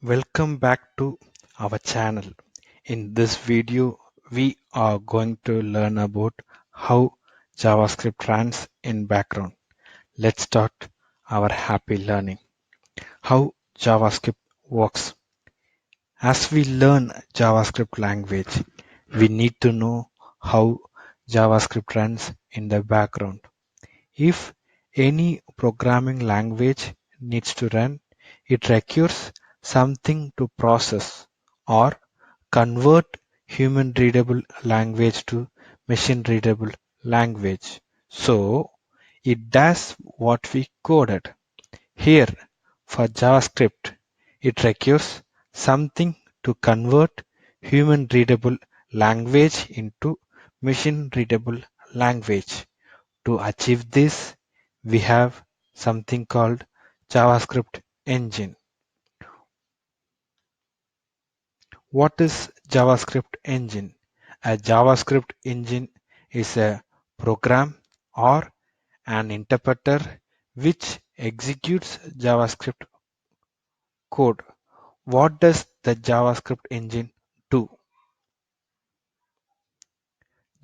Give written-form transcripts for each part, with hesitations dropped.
Welcome back to our channel. In this video, we are going to learn about how JavaScript runs in background. Let's start our happy learning. How JavaScript works. As we learn JavaScript language, we need to know how JavaScript runs in the background. If any programming language needs to run, it requires something to process or convert human-readable language to machine-readable language. So it does what we coded. Here, for JavaScript, it requires something to convert human-readable language into machine-readable language. To achieve this, we have something called JavaScript Engine. What is JavaScript Engine? A JavaScript engine is a program or an interpreter which executes JavaScript code. What does the JavaScript engine do?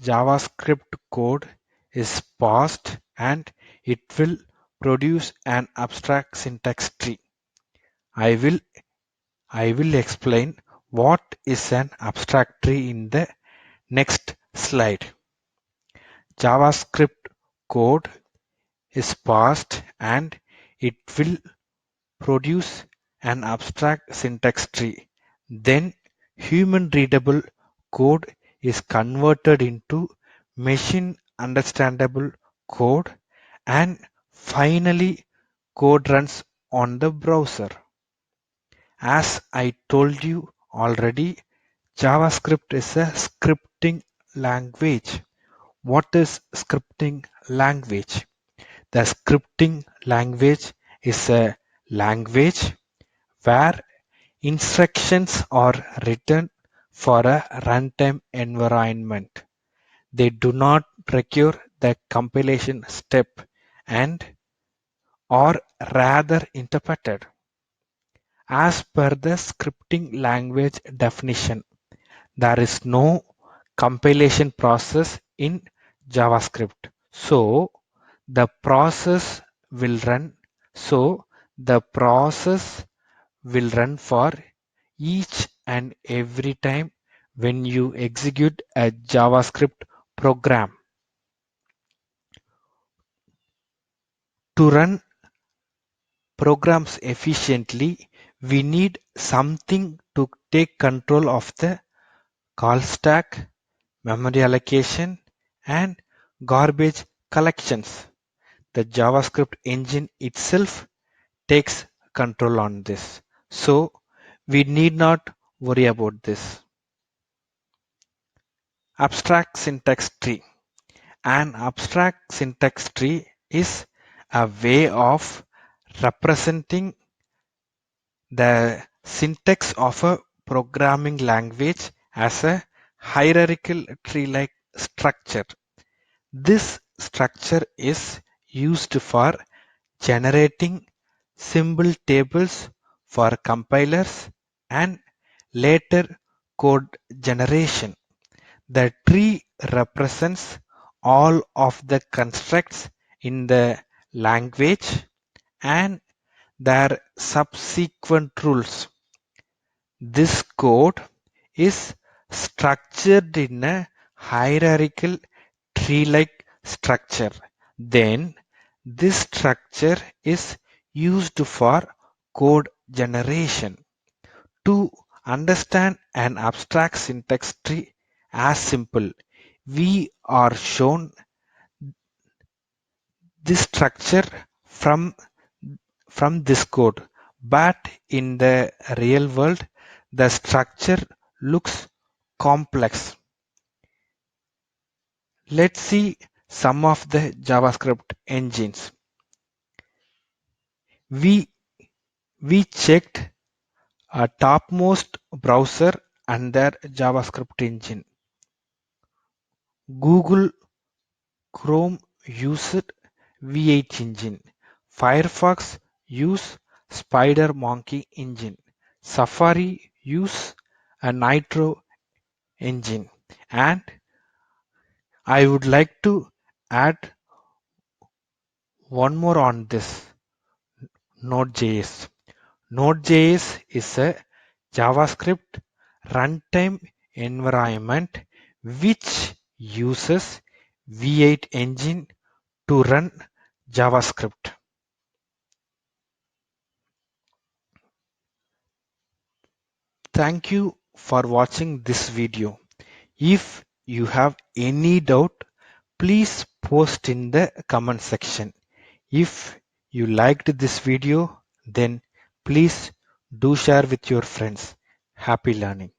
JavaScript code is parsed and it will produce an abstract syntax tree. I will explain what is an abstract tree in the next slide. JavaScript code is parsed and it will produce an abstract syntax tree. Then human readable code is converted into machine understandable code, and finally code runs on the browser. As I told you already, JavaScript is a scripting language. What is scripting language? The scripting language is a language where instructions are written for a runtime environment. They do not require the compilation step and are rather interpreted. As per the scripting language definition, there is no compilation process in JavaScript. So the process will run. So the process will run for each and every time when you execute a JavaScript program. To run programs efficiently, we need something to take control of the call stack, memory allocation, and garbage collections. The JavaScript engine itself takes control on this. So we need not worry about this. Abstract syntax tree. An abstract syntax tree is a way of representing the syntax of a programming language as a hierarchical tree-like structure. This structure is used for generating symbol tables for compilers and later code generation. The tree represents all of the constructs in the language and their subsequent rules. This code is structured in a hierarchical tree-like structure. Then this structure is used for code generation. To understand an abstract syntax tree as simple, we are shown this structure from this code, but in the real world, the structure looks complex. Let's see some of the JavaScript engines. We checked a topmost browser under JavaScript engine. Google Chrome used V8 engine. Firefox use SpiderMonkey engine. Safari use a Nitro engine. And I would like to add one more on this, Node.js. Node.js is a JavaScript runtime environment which uses V8 engine to run JavaScript. Thank you for watching this video. If you have any doubt, please post in the comment section. If you liked this video, then please do share with your friends. Happy learning.